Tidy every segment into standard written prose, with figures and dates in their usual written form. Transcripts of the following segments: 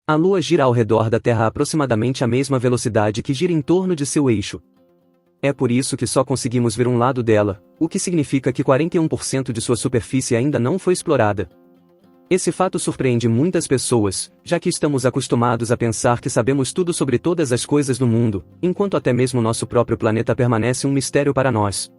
A Lua gira ao redor da Terra a aproximadamente a mesma velocidade que gira em torno de seu eixo. É por isso que só conseguimos ver um lado dela, o que significa que 41% de sua superfície ainda não foi explorada. Esse fato surpreende muitas pessoas, já que estamos acostumados a pensar que sabemos tudo sobre todas as coisas no mundo, enquanto até mesmo nosso próprio planeta permanece um mistério para nós.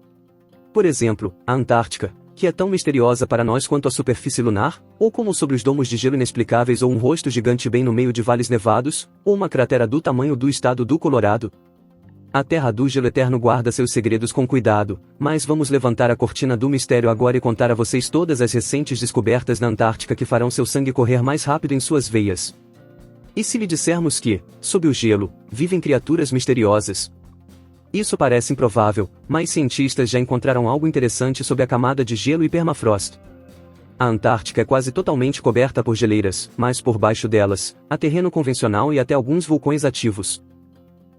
Por exemplo, a Antártica, que é tão misteriosa para nós quanto a superfície lunar, ou como sobre os domos de gelo inexplicáveis ou um rosto gigante bem no meio de vales nevados, ou uma cratera do tamanho do estado do Colorado. A Terra do Gelo Eterno guarda seus segredos com cuidado, mas vamos levantar a cortina do mistério agora e contar a vocês todas as recentes descobertas na Antártica que farão seu sangue correr mais rápido em suas veias. E se lhe dissermos que, sob o gelo, vivem criaturas misteriosas? Isso parece improvável, mas cientistas já encontraram algo interessante sob a camada de gelo e permafrost. A Antártica é quase totalmente coberta por geleiras, mas por baixo delas, há terreno convencional e até alguns vulcões ativos.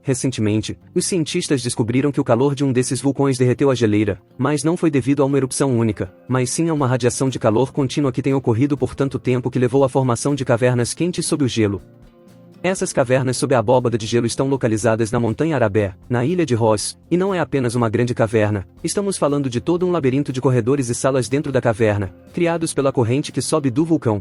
Recentemente, os cientistas descobriram que o calor de um desses vulcões derreteu a geleira, mas não foi devido a uma erupção única, mas sim a uma radiação de calor contínua que tem ocorrido por tanto tempo que levou à formação de cavernas quentes sob o gelo. Essas cavernas sob a abóbada de gelo estão localizadas na Montanha Arabé, na ilha de Ross, e não é apenas uma grande caverna, estamos falando de todo um labirinto de corredores e salas dentro da caverna, criados pela corrente que sobe do vulcão.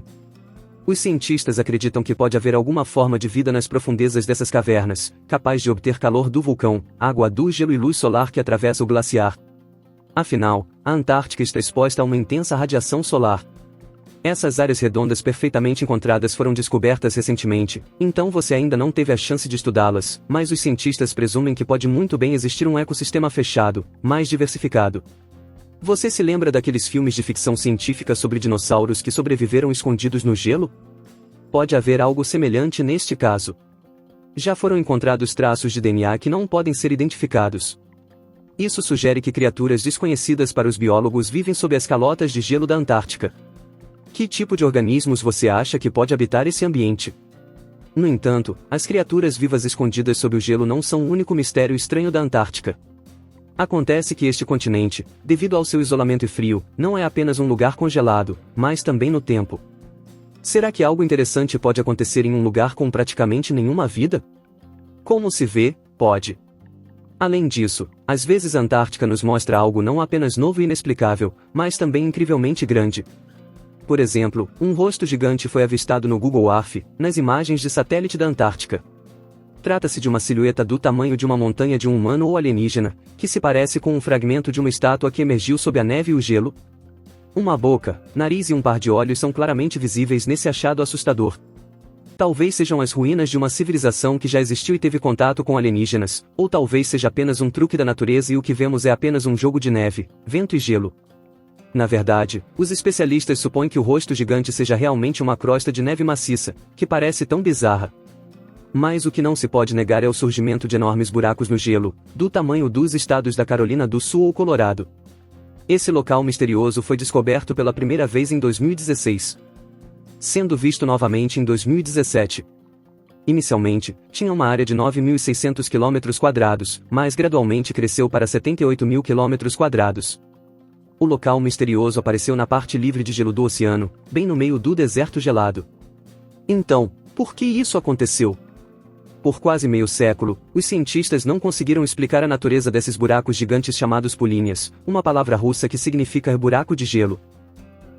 Os cientistas acreditam que pode haver alguma forma de vida nas profundezas dessas cavernas, capaz de obter calor do vulcão, água do gelo e luz solar que atravessa o glaciar. Afinal, a Antártica está exposta a uma intensa radiação solar. Essas áreas redondas perfeitamente encontradas foram descobertas recentemente, então você ainda não teve a chance de estudá-las, mas os cientistas presumem que pode muito bem existir um ecossistema fechado, mais diversificado. Você se lembra daqueles filmes de ficção científica sobre dinossauros que sobreviveram escondidos no gelo? Pode haver algo semelhante neste caso. Já foram encontrados traços de DNA que não podem ser identificados. Isso sugere que criaturas desconhecidas para os biólogos vivem sob as calotas de gelo da Antártica. Que tipo de organismos você acha que pode habitar esse ambiente? No entanto, as criaturas vivas escondidas sob o gelo não são o único mistério estranho da Antártica. Acontece que este continente, devido ao seu isolamento e frio, não é apenas um lugar congelado, mas também no tempo. Será que algo interessante pode acontecer em um lugar com praticamente nenhuma vida? Como se vê, pode. Além disso, às vezes a Antártica nos mostra algo não apenas novo e inexplicável, mas também incrivelmente grande. Por exemplo, um rosto gigante foi avistado no Google Earth, nas imagens de satélite da Antártica. Trata-se de uma silhueta do tamanho de uma montanha de um humano ou alienígena, que se parece com um fragmento de uma estátua que emergiu sob a neve e o gelo. Uma boca, nariz e um par de olhos são claramente visíveis nesse achado assustador. Talvez sejam as ruínas de uma civilização que já existiu e teve contato com alienígenas, ou talvez seja apenas um truque da natureza e o que vemos é apenas um jogo de neve, vento e gelo. Na verdade, os especialistas supõem que o rosto gigante seja realmente uma crosta de neve maciça, que parece tão bizarra. Mas o que não se pode negar é o surgimento de enormes buracos no gelo, do tamanho dos estados da Carolina do Sul ou Colorado. Esse local misterioso foi descoberto pela primeira vez em 2016. Sendo visto novamente em 2017. Inicialmente, tinha uma área de 9.600 km², mas gradualmente cresceu para 78.000 km². O local misterioso apareceu na parte livre de gelo do oceano, bem no meio do deserto gelado. Então, por que isso aconteceu? Por quase meio século, os cientistas não conseguiram explicar a natureza desses buracos gigantes chamados políneas, uma palavra russa que significa buraco de gelo.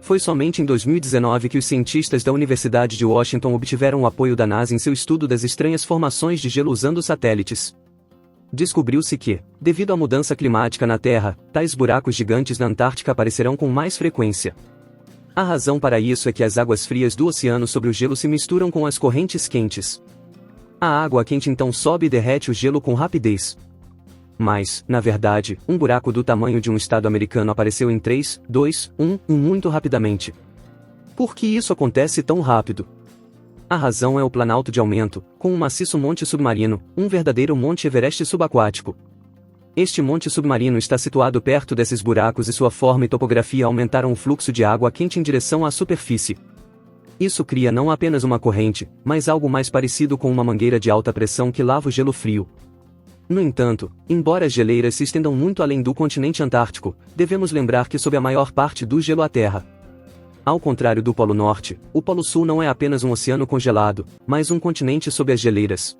Foi somente em 2019 que os cientistas da Universidade de Washington obtiveram o apoio da NASA em seu estudo das estranhas formações de gelo usando satélites. Descobriu-se que, devido à mudança climática na Terra, tais buracos gigantes na Antártica aparecerão com mais frequência. A razão para isso é que as águas frias do oceano sobre o gelo se misturam com as correntes quentes. A água quente então sobe e derrete o gelo com rapidez. Mas, na verdade, um buraco do tamanho de um estado americano apareceu em 3, 2, 1 muito rapidamente. Por que isso acontece tão rápido? A razão é o planalto de aumento, com um maciço monte submarino, um verdadeiro Monte Everest subaquático. Este monte submarino está situado perto desses buracos e sua forma e topografia aumentaram o fluxo de água quente em direção à superfície. Isso cria não apenas uma corrente, mas algo mais parecido com uma mangueira de alta pressão que lava o gelo frio. No entanto, embora as geleiras se estendam muito além do continente antártico, devemos lembrar que sob a maior parte do gelo à Terra. Ao contrário do Polo Norte, o Polo Sul não é apenas um oceano congelado, mas um continente sob as geleiras.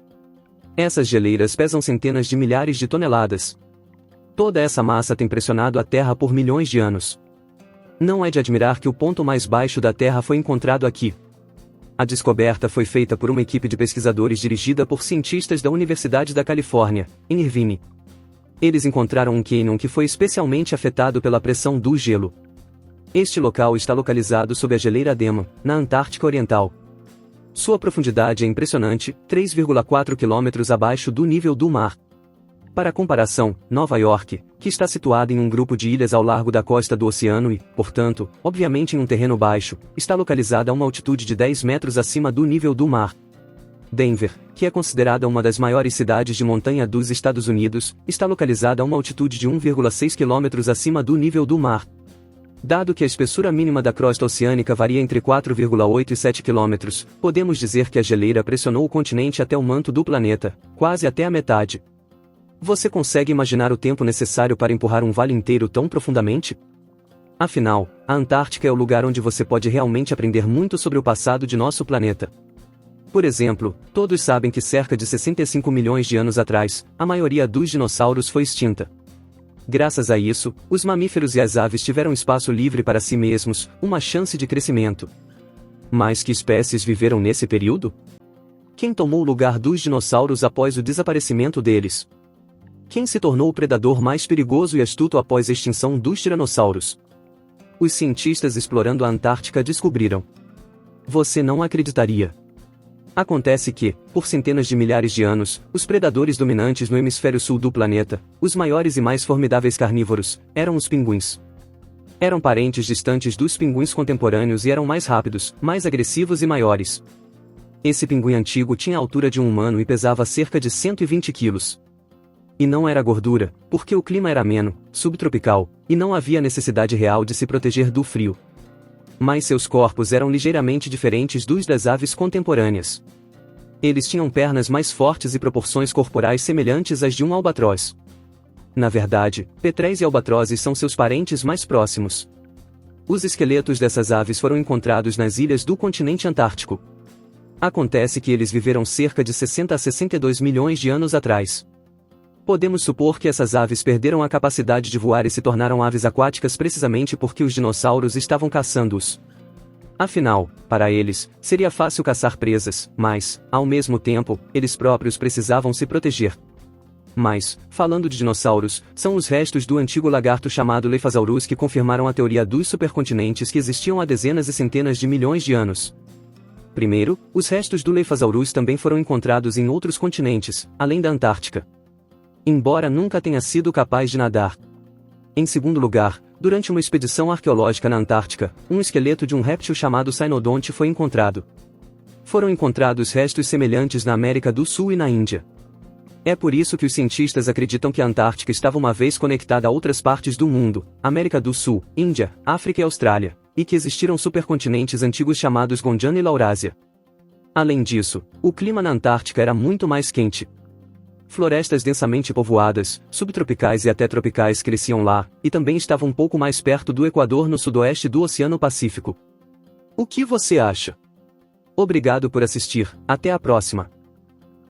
Essas geleiras pesam centenas de milhares de toneladas. Toda essa massa tem pressionado a Terra por milhões de anos. Não é de admirar que o ponto mais baixo da Terra foi encontrado aqui. A descoberta foi feita por uma equipe de pesquisadores dirigida por cientistas da Universidade da Califórnia, em Irvine. Eles encontraram um cânion que foi especialmente afetado pela pressão do gelo. Este local está localizado sob a geleira Dema, na Antártica Oriental. Sua profundidade é impressionante, 3,4 km abaixo do nível do mar. Para comparação, Nova York, que está situada em um grupo de ilhas ao largo da costa do oceano e, portanto, obviamente em um terreno baixo, está localizada a uma altitude de 10 metros acima do nível do mar. Denver, que é considerada uma das maiores cidades de montanha dos Estados Unidos, está localizada a uma altitude de 1,6 km acima do nível do mar. Dado que a espessura mínima da crosta oceânica varia entre 4,8 e 7 km, podemos dizer que a geleira pressionou o continente até o manto do planeta, quase até a metade. Você consegue imaginar o tempo necessário para empurrar um vale inteiro tão profundamente? Afinal, a Antártica é o lugar onde você pode realmente aprender muito sobre o passado de nosso planeta. Por exemplo, todos sabem que cerca de 65 milhões de anos atrás, a maioria dos dinossauros foi extinta. Graças a isso, os mamíferos e as aves tiveram espaço livre para si mesmos, uma chance de crescimento. Mas que espécies viveram nesse período? Quem tomou o lugar dos dinossauros após o desaparecimento deles? Quem se tornou o predador mais perigoso e astuto após a extinção dos tiranossauros? Os cientistas explorando a Antártica descobriram. Você não acreditaria. Acontece que, por centenas de milhares de anos, os predadores dominantes no hemisfério sul do planeta, os maiores e mais formidáveis carnívoros, eram os pinguins. Eram parentes distantes dos pinguins contemporâneos e eram mais rápidos, mais agressivos e maiores. Esse pinguim antigo tinha a altura de um humano e pesava cerca de 120 quilos. E não era gordura, porque o clima era ameno, subtropical, e não havia necessidade real de se proteger do frio. Mas seus corpos eram ligeiramente diferentes dos das aves contemporâneas. Eles tinham pernas mais fortes e proporções corporais semelhantes às de um albatroz. Na verdade, petréis e albatrozes são seus parentes mais próximos. Os esqueletos dessas aves foram encontrados nas ilhas do continente antártico. Acontece que eles viveram cerca de 60 a 62 milhões de anos atrás. Podemos supor que essas aves perderam a capacidade de voar e se tornaram aves aquáticas precisamente porque os dinossauros estavam caçando-os. Afinal, para eles, seria fácil caçar presas, mas, ao mesmo tempo, eles próprios precisavam se proteger. Mas, falando de dinossauros, são os restos do antigo lagarto chamado Lephasaurus que confirmaram a teoria dos supercontinentes que existiam há dezenas e centenas de milhões de anos. Primeiro, os restos do Lephasaurus também foram encontrados em outros continentes, além da Antártica. Embora nunca tenha sido capaz de nadar. Em segundo lugar, durante uma expedição arqueológica na Antártica, um esqueleto de um réptil chamado Cynodonte foi encontrado. Foram encontrados restos semelhantes na América do Sul e na Índia. É por isso que os cientistas acreditam que a Antártica estava uma vez conectada a outras partes do mundo, América do Sul, Índia, África e Austrália, e que existiram supercontinentes antigos chamados Gondwana e Laurásia. Além disso, o clima na Antártica era muito mais quente. Florestas densamente povoadas, subtropicais e até tropicais cresciam lá, e também estavam um pouco mais perto do Equador no sudoeste do Oceano Pacífico. O que você acha? Obrigado por assistir, até a próxima!